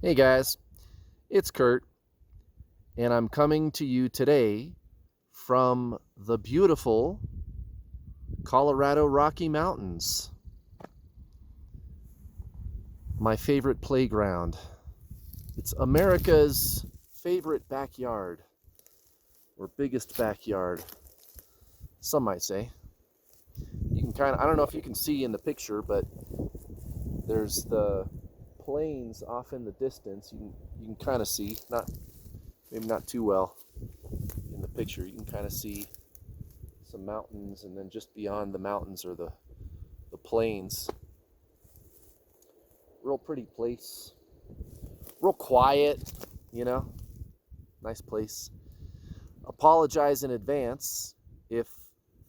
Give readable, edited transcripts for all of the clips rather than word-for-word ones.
Hey guys, it's Kurt, and I'm coming to you today from the beautiful Colorado Rocky Mountains, my favorite playground. It's America's favorite backyard, or biggest backyard, some might say. You can I don't know if you can see in the picture, but there's the plains off in the distance. You can kind of see, maybe not too well in the picture. You can kind of see some mountains, and then just beyond the mountains are the plains. Real pretty place. Real quiet, you know. Nice place. Apologize in advance if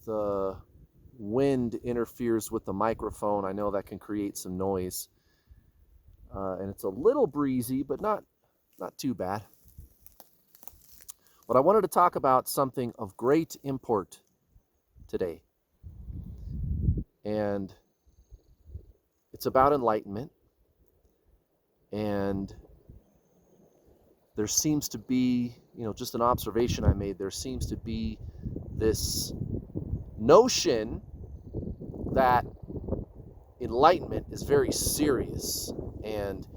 the wind interferes with the microphone. I know that can create some noise. And it's a little breezy, but not too bad. But I wanted to talk about something of great import today. And it's about enlightenment. And there seems to be, just an observation I made, there seems to be this notion that enlightenment is very serious, and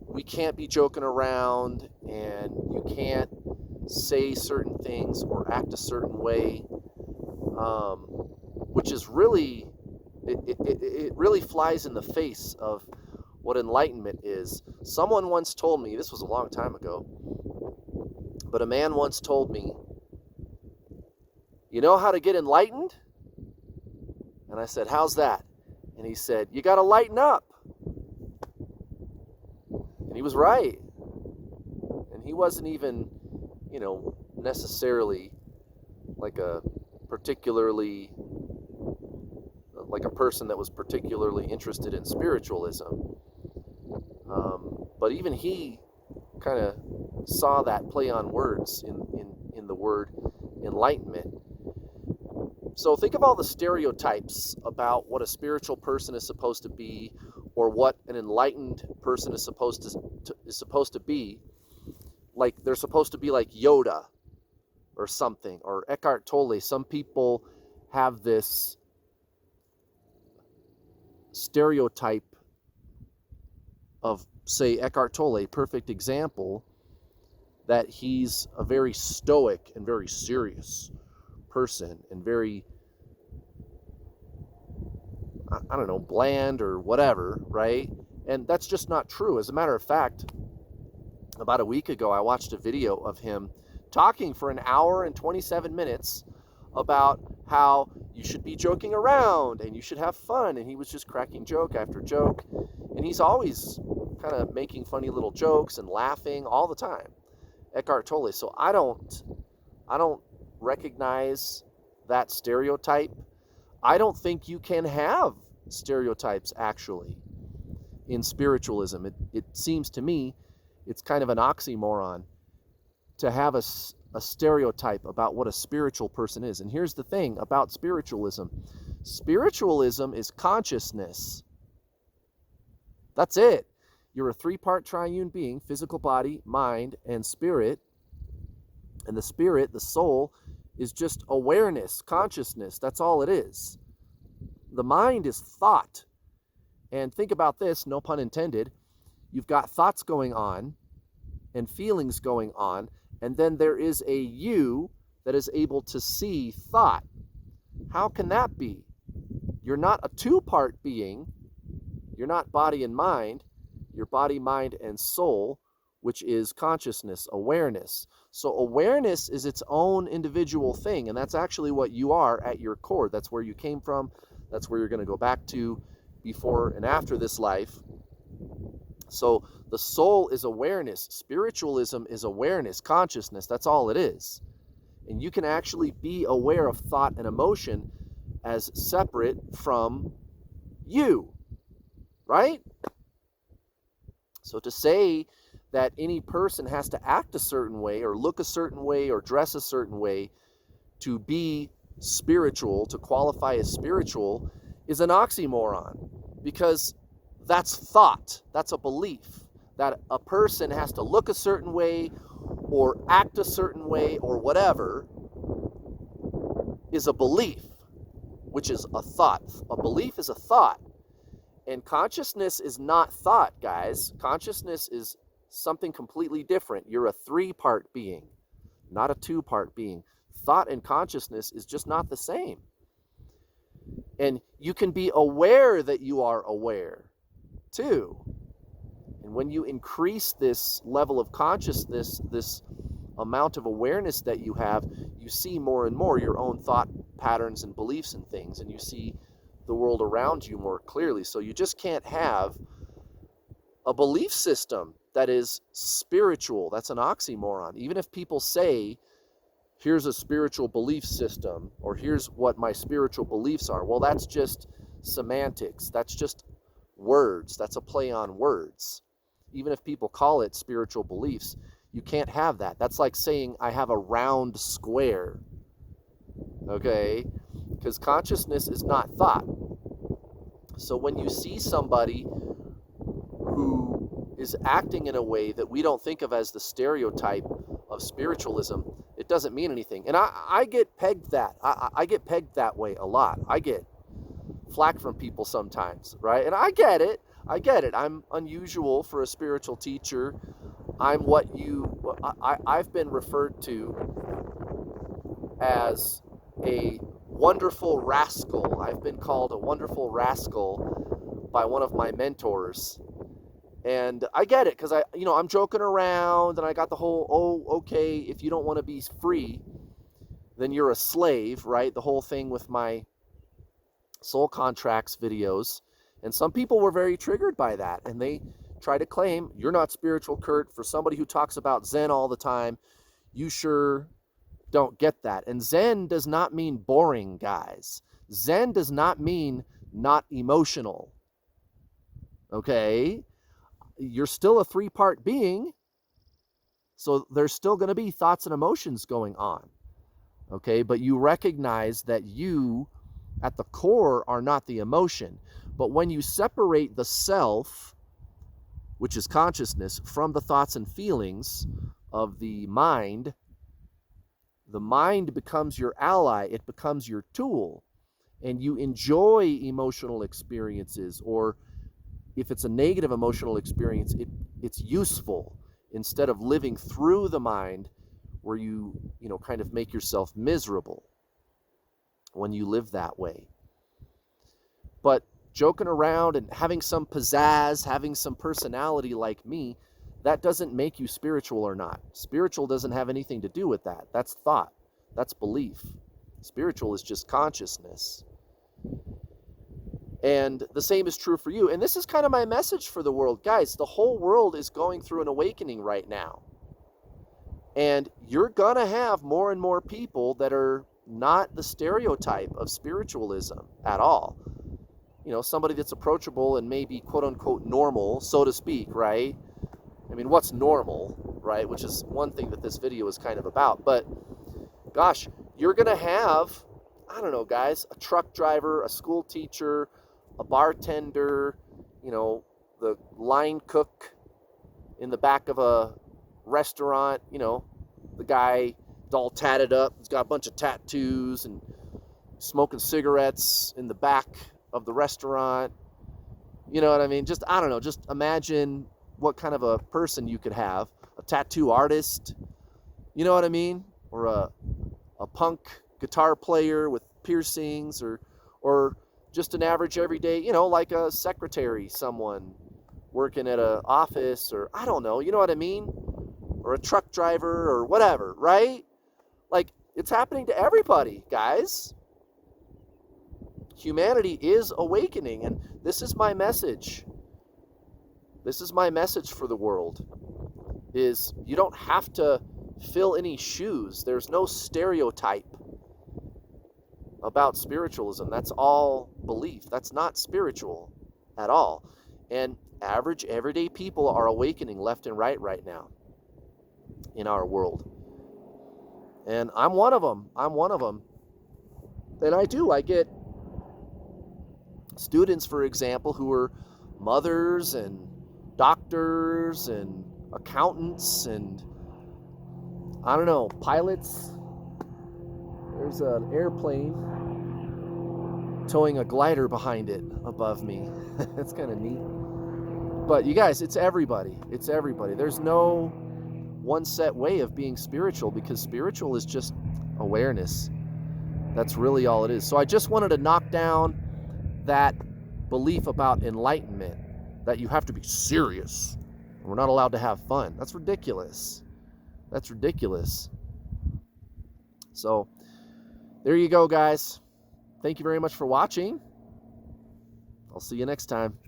we can't be joking around, and you can't say certain things or act a certain way, which is really, it really flies in the face of what enlightenment is. Someone once told me, this was a long time ago, but a man once told me, you know how to get enlightened? And I said, how's that? And he said, you got to lighten up. And he was right. And he wasn't even, necessarily like a person that was particularly interested in spiritualism. But even he kind of saw that play on words in the word enlightenment. So think of all the stereotypes about what a spiritual person is supposed to be, or what an enlightened person is supposed to be. Like they're supposed to be like Yoda or something, or Eckhart Tolle. Some people have this stereotype of, say, Eckhart Tolle, perfect example, that he's a very stoic and very serious person, and very, I don't know, bland or whatever, right? And that's just not true. As a matter of fact, about a week ago, I watched a video of him talking for an hour and 27 minutes about how you should be joking around and you should have fun. And he was just cracking joke after joke. And he's always kind of making funny little jokes and laughing all the time. Eckhart Tolle. So I don't recognize that stereotype. I don't think you can have stereotypes actually in spiritualism. It seems to me it's kind of an oxymoron to have a stereotype about what a spiritual person is. And here's the thing about spiritualism. Spiritualism is consciousness. That's it. You're a three-part triune being: physical body, mind, and spirit. And the spirit, the soul, is just awareness, consciousness. That's all it is. The mind is thought. And think about this, no pun intended. You've got thoughts going on and feelings going on, and then there is a you that is able to see thought. How can that be? You're not a two-part being. You're not body and mind. You're body, mind, and soul, which is consciousness, awareness. So awareness is its own individual thing, and that's actually what you are at your core. That's where you came from. That's where you're going to go back to before and after this life. So the soul is awareness. Spiritualism is awareness, consciousness. That's all it is. And you can actually be aware of thought and emotion as separate from you, right? So to say that any person has to act a certain way or look a certain way or dress a certain way to be spiritual, to qualify as spiritual, is an oxymoron, because that's thought, that's a belief, that a person has to look a certain way or act a certain way or whatever is a belief, which is a thought. A belief is a thought. And consciousness is not thought, guys. Consciousness is something completely different. You're a 3-part being, not a 2-part being. Thought and consciousness is just not the same. And you can be aware that you are aware, too. And when you increase this level of consciousness, this amount of awareness that you have, you see more and more your own thought patterns and beliefs and things, and you see the world around you more clearly. So you just can't have a belief system that is spiritual. That's an oxymoron. Even if people say, here's a spiritual belief system, or here's what my spiritual beliefs are, well, that's just semantics. That's just words. That's a play on words. Even if people call it spiritual beliefs, you can't have that. That's like saying I have a round square. Okay? Because consciousness is not thought. So when you see somebody who is acting in a way that we don't think of as the stereotype of spiritualism, it doesn't mean anything. And I get pegged that. I get pegged that way a lot. I get flack from people sometimes, right? And I get it. I'm unusual for a spiritual teacher. I'm I've been referred to as a wonderful rascal. I've been called a wonderful rascal by one of my mentors. And I get it, because I'm joking around, and I got the whole, oh, okay, if you don't want to be free, then you're a slave, right? The whole thing with my soul contracts videos. And some people were very triggered by that, and they try to claim, you're not spiritual, Kurt. For somebody who talks about Zen all the time, you sure don't get that. And Zen does not mean boring, guys. Zen does not mean not emotional. Okay? You're still a 3-part being, so there's still going to be thoughts and emotions going on. Okay? But you recognize that you, at the core, are not the emotion. But when you separate the self, which is consciousness, from the thoughts and feelings of the mind becomes your ally. It becomes your tool. And you enjoy emotional experiences, or if it's a negative emotional experience, it's useful, instead of living through the mind where you kind of make yourself miserable when you live that way. But joking around and having some pizzazz, having some personality like me, that doesn't make you spiritual or not. Spiritual doesn't have anything to do with that. That's thought. That's belief. Spiritual is just consciousness. And the same is true for you. And this is kind of my message for the world. Guys, the whole world is going through an awakening right now. And you're going to have more and more people that are not the stereotype of spiritualism at all. Somebody that's approachable and maybe quote unquote normal, so to speak, right? I mean, what's normal, right? Which is one thing that this video is kind of about. But gosh, you're going to have, I don't know, guys, a truck driver, a school teacher, a bartender, the line cook in the back of a restaurant, the guy all tatted up, he's got a bunch of tattoos and smoking cigarettes in the back of the restaurant. You know what I mean? Just, I don't know, just imagine what kind of a person you could have. A tattoo artist, you know what I mean? Or a punk guitar player with piercings, or just an average everyday, like a secretary, someone working at an office, or I don't know, you know what I mean? Or a truck driver or whatever, right? Like, it's happening to everybody, guys. Humanity is awakening, and this is my message. This is my message for the world, is you don't have to fill any shoes. There's no stereotype about spiritualism. That's all belief. That's not spiritual at all. And average, everyday people are awakening left and right now in our world. And I'm one of them. And I get students, for example, who are mothers and doctors and accountants and, I don't know, pilots. There's an airplane towing a glider behind it above me. That's kind of neat. But you guys, it's everybody. It's everybody. There's no one set way of being spiritual, because spiritual is just awareness. That's really all it is. So I just wanted to knock down that belief about enlightenment, that you have to be serious. We're not allowed to have fun. That's ridiculous. That's ridiculous. So there you go, guys. Thank you very much for watching. I'll see you next time.